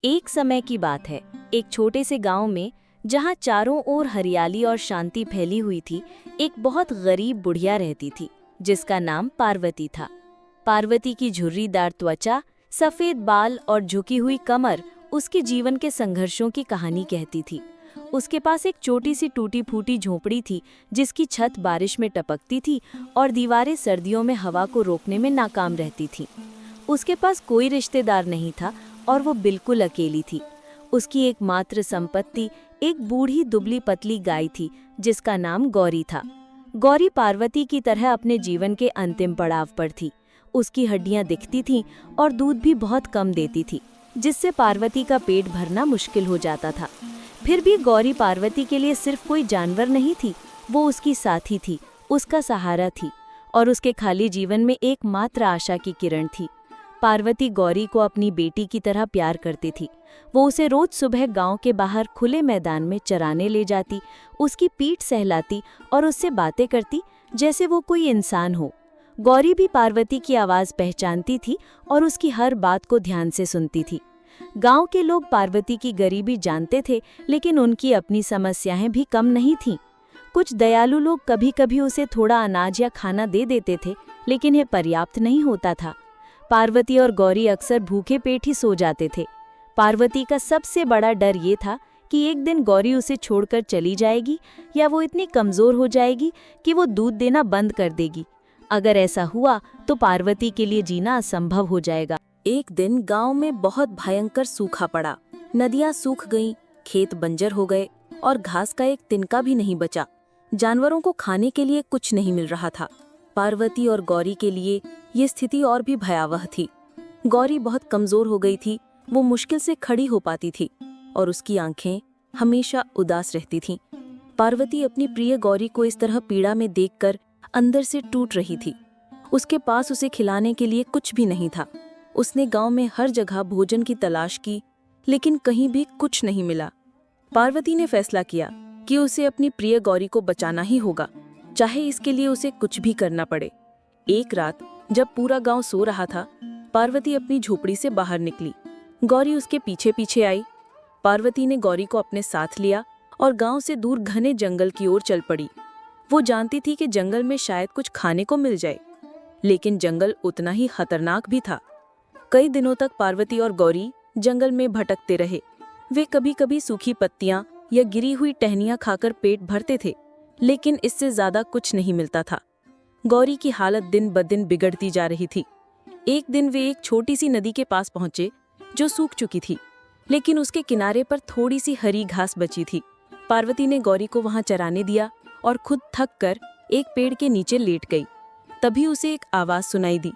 एक समय की बात है। एक छोटे से गांव में, जहां चारों ओर हरियाली और शांति फैली हुई थी, एक बहुत गरीब बुढ़िया रहती थी जिसका नाम पार्वती था। पार्वती की झुर्रीदार त्वचा, सफेद बाल और झुकी हुई कमर उसके जीवन के संघर्षों की कहानी कहती थी। उसके पास एक छोटी सी टूटी फूटी झोंपड़ी थी जिसकी छत बारिश में टपकती थी और दीवारें सर्दियों में हवा को रोकने में नाकाम रहती थीं। उसके पास कोई रिश्तेदार नहीं था और वो बिल्कुल अकेली थी। उसकी एकमात्र संपत्ति एक बूढ़ी दुबली पतली गाय थी जिसका नाम गौरी था। गौरी पार्वती की तरह अपने जीवन के अंतिम पड़ाव पर थी। उसकी हड्डियां दिखती थीं और दूध भी बहुत कम देती थी, जिससे पार्वती का पेट भरना मुश्किल हो जाता था। फिर भी गौरी पार्वती के लिए सिर्फ कोई जानवर नहीं थी, वो उसकी साथी थी, उसका सहारा थी और उसके खाली जीवन में एकमात्र आशा की किरण थी। पार्वती गौरी को अपनी बेटी की तरह प्यार करती थी। वो उसे रोज सुबह गांव के बाहर खुले मैदान में चराने ले जाती, उसकी पीठ सहलाती और उससे बातें करती जैसे वो कोई इंसान हो। गौरी भी पार्वती की आवाज़ पहचानती थी और उसकी हर बात को ध्यान से सुनती थी। गांव के लोग पार्वती की गरीबी जानते थे, लेकिन उनकी अपनी समस्याएं भी कम नहीं थीं। कुछ दयालु लोग कभी कभी उसे थोड़ा अनाज या खाना दे देते थे, लेकिन यह पर्याप्त नहीं होता था। पार्वती और गौरी अक्सर भूखे पेट ही सो जाते थे। पार्वती का सबसे बड़ा डर ये था कि एक दिन गौरी उसे छोड़कर चली जाएगी या वो इतनी कमज़ोर हो जाएगी कि वो दूध देना बंद कर देगी। अगर ऐसा हुआ तो पार्वती के लिए जीना असंभव हो जाएगा। एक दिन गांव में बहुत भयंकर सूखा पड़ा। नदियां सूख गईं, खेत बंजर हो गए और घास का एक तिनका भी नहीं बचा। जानवरों को खाने के लिए कुछ नहीं मिल रहा था। पार्वती और गौरी के लिए ये स्थिति और भी भयावह थी। गौरी बहुत कमजोर हो गई थी, वो मुश्किल से खड़ी हो पाती थी और उसकी आंखें हमेशा उदास रहती थीं। पार्वती अपनी प्रिय गौरी को इस तरह पीड़ा में देखकर अंदर से टूट रही थी। उसके पास उसे खिलाने के लिए कुछ भी नहीं था। उसने गांव में हर जगह भोजन की तलाश की, लेकिन कहीं भी कुछ नहीं मिला। पार्वती ने फैसला किया कि उसे अपनी प्रिय गौरी को बचाना ही होगा, चाहे इसके लिए उसे कुछ भी करना पड़े। एक रात जब पूरा गांव सो रहा था, पार्वती अपनी झोपड़ी से बाहर निकली। गौरी उसके पीछे पीछे आई। पार्वती ने गौरी को अपने साथ लिया और गांव से दूर घने जंगल की ओर चल पड़ी। वो जानती थी कि जंगल में शायद कुछ खाने को मिल जाए, लेकिन जंगल उतना ही खतरनाक भी था। कई दिनों तक पार्वती और गौरी जंगल में भटकते रहे। वे कभी कभी सूखी पत्तियां या गिरी हुई टहनियां खाकर पेट भरते थे, लेकिन इससे ज्यादा कुछ नहीं मिलता था। गौरी की हालत दिन ब दिन बिगड़ती जा रही थी। एक दिन वे एक छोटी सी नदी के पास पहुंचे जो सूख चुकी थी, लेकिन उसके किनारे पर थोड़ी सी हरी घास बची थी। पार्वती ने गौरी को वहां चराने दिया और खुद थक कर एक पेड़ के नीचे लेट गई। तभी उसे एक आवाज सुनाई दी।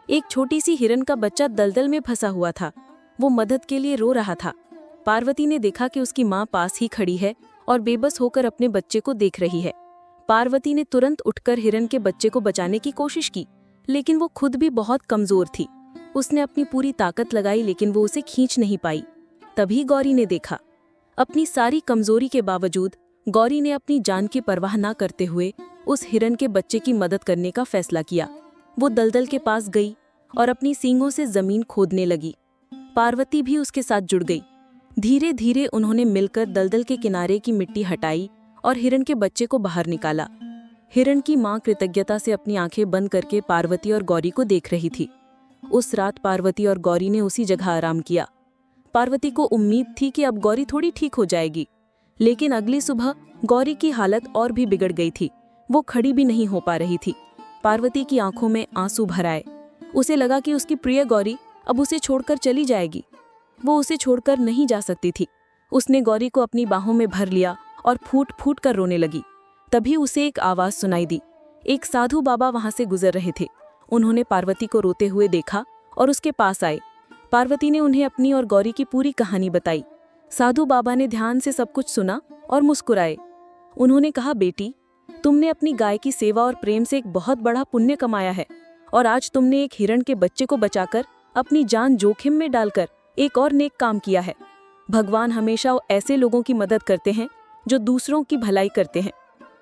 एक छोटी सी हिरन का बच्चा दलदल में फंसा हुआ था। वो मदद के लिए रो रहा था। पार्वती ने देखा कि उसकी माँ पास ही खड़ी है और बेबस होकर अपने बच्चे को देख रही है। पार्वती ने तुरंत उठकर हिरन के बच्चे को बचाने की कोशिश की, लेकिन वो खुद भी बहुत कमजोर थी। उसने अपनी पूरी ताकत लगाई, लेकिन वो उसे खींच नहीं पाई। तभी गौरी ने देखा। अपनी सारी कमजोरी के बावजूद गौरी ने अपनी जान की परवाह न करते हुए उस हिरन के बच्चे की मदद करने का फैसला किया। वो दलदल के पास गई और अपनी सींगों से जमीन खोदने लगी। पार्वती भी उसके साथ जुड़ गई। धीरे धीरे उन्होंने मिलकर दलदल के किनारे की मिट्टी हटाई और हिरन के बच्चे को बाहर निकाला। हिरन की मां कृतज्ञता से अपनी आंखें बंद करके पार्वती और गौरी को देख रही थी। उस रात पार्वती और गौरी ने उसी जगह आराम किया। पार्वती को उम्मीद थी कि अब गौरी थोड़ी ठीक हो जाएगी, लेकिन अगली सुबह गौरी की हालत और भी बिगड़ गई थी। वो खड़ी भी नहीं हो पा रही थी। पार्वती की आंखों में आंसू भर आए। उसे लगा कि उसकी प्रिय गौरी अब उसे छोड़कर चली जाएगी। वो उसे छोड़कर नहीं जा सकती थी। उसने गौरी को अपनी बाहों में भर लिया और फूट फूट कर रोने लगी। तभी उसे एक आवाज सुनाई दी। एक साधु बाबा वहां से गुजर रहे थे। उन्होंने पार्वती को रोते हुए देखा और उसके पास आए। पार्वती ने उन्हें अपनी और गौरी की पूरी कहानी बताई। साधु बाबा ने ध्यान से सब कुछ सुना और मुस्कुराए। उन्होंने कहा, बेटी, तुमने अपनी गाय की सेवा और प्रेम से एक बहुत बड़ा पुण्य कमाया है और आज तुमने एक हिरण के बच्चे को बचाकर अपनी जान जोखिम में डालकर एक और नेक काम किया है। भगवान हमेशा ऐसे लोगों की मदद करते हैं जो दूसरों की भलाई करते हैं।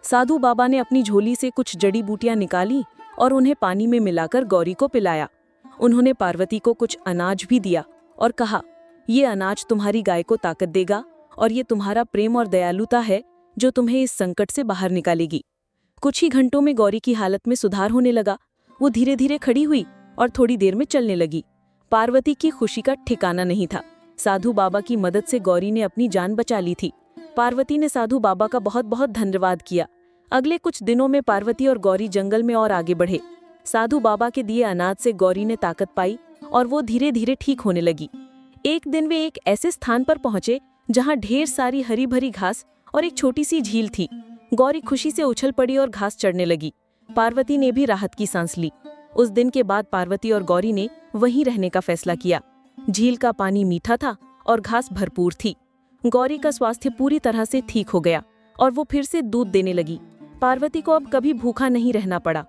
साधु बाबा ने अपनी झोली से कुछ जड़ी बूटियां निकाली और उन्हें पानी में मिलाकर गौरी को पिलाया। उन्होंने पार्वती को कुछ अनाज भी दिया और कहा, ये अनाज तुम्हारी गाय को ताकत देगा और ये तुम्हारा प्रेम और दयालुता है जो तुम्हें इस संकट से बाहर निकालेगी। कुछ ही घंटों में गौरी की हालत में सुधार होने लगा। वो धीरे धीरे खड़ी हुई और थोड़ी देर में चलने लगी। पार्वती की खुशी का ठिकाना नहीं था। साधु बाबा की मदद से गौरी ने अपनी जान बचा ली थी। पार्वती ने साधु बाबा का बहुत बहुत धन्यवाद किया। अगले कुछ दिनों में पार्वती और गौरी जंगल में और आगे बढ़े। साधु बाबा के दिए अनाज से गौरी ने ताकत पाई और वो धीरे धीरे ठीक होने लगी। एक दिन वे एक ऐसे स्थान पर पहुंचे जहां ढेर सारी हरी भरी घास और एक छोटी सी झील थी। गौरी खुशी से उछल पड़ी और घास चढ़ने लगी। पार्वती ने भी राहत की सांस ली। उस दिन के बाद पार्वती और गौरी ने वहीं रहने का फैसला किया। झील का पानी मीठा था और घास भरपूर थी। गौरी का स्वास्थ्य पूरी तरह से ठीक हो गया और वो फिर से दूध देने लगी। पार्वती को अब कभी भूखा नहीं रहना पड़ा।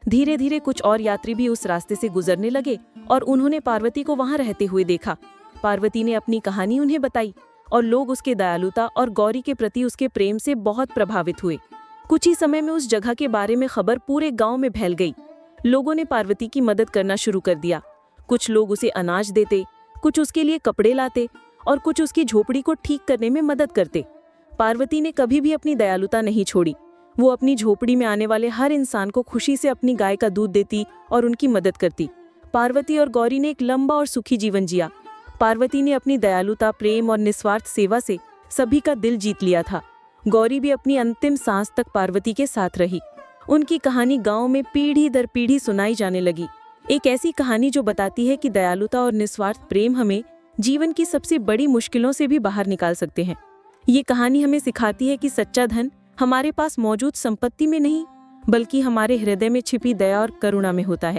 धीरे धीरे कुछ और यात्री भी उस रास्ते से गुजरने लगे और उन्होंने पार्वती को वहां रहते हुए देखा। पार्वती ने अपनी कहानी उन्हें बताई और लोग उसके दयालुता और गौरी के प्रति उसके प्रेम से बहुत प्रभावित हुए। कुछ ही समय में उस जगह के बारे में खबर पूरे गांव में फैल गई। लोगों ने पार्वती की मदद करना शुरू कर दिया। कुछ लोग उसे अनाज देते, कुछ उसके लिए कपड़े लाते और कुछ उसकी झोपड़ी को ठीक करने में मदद करते। पार्वती ने कभी भी अपनी दयालुता नहीं छोड़ी। वो अपनी झोपड़ी में आने वाले हर इंसान को खुशी से अपनी गाय का दूध देती और उनकी मदद करती। पार्वती और गौरी ने एक लंबा और सुखी जीवन जिया। पार्वती ने अपनी दयालुता, प्रेम और निस्वार्थ सेवा से सभी का दिल जीत लिया था। गौरी भी अपनी अंतिम सांस तक पार्वती के साथ रही। उनकी कहानी गांव में पीढ़ी दर पीढ़ी सुनाई जाने लगी। एक ऐसी कहानी जो बताती है कि दयालुता और निस्वार्थ प्रेम हमें जीवन की सबसे बड़ी मुश्किलों से भी बाहर निकाल सकते हैं। ये कहानी हमें सिखाती है कि सच्चा धन हमारे पास मौजूद संपत्ति में नहीं, बल्कि हमारे हृदय में छिपी दया और करुणा में होता है।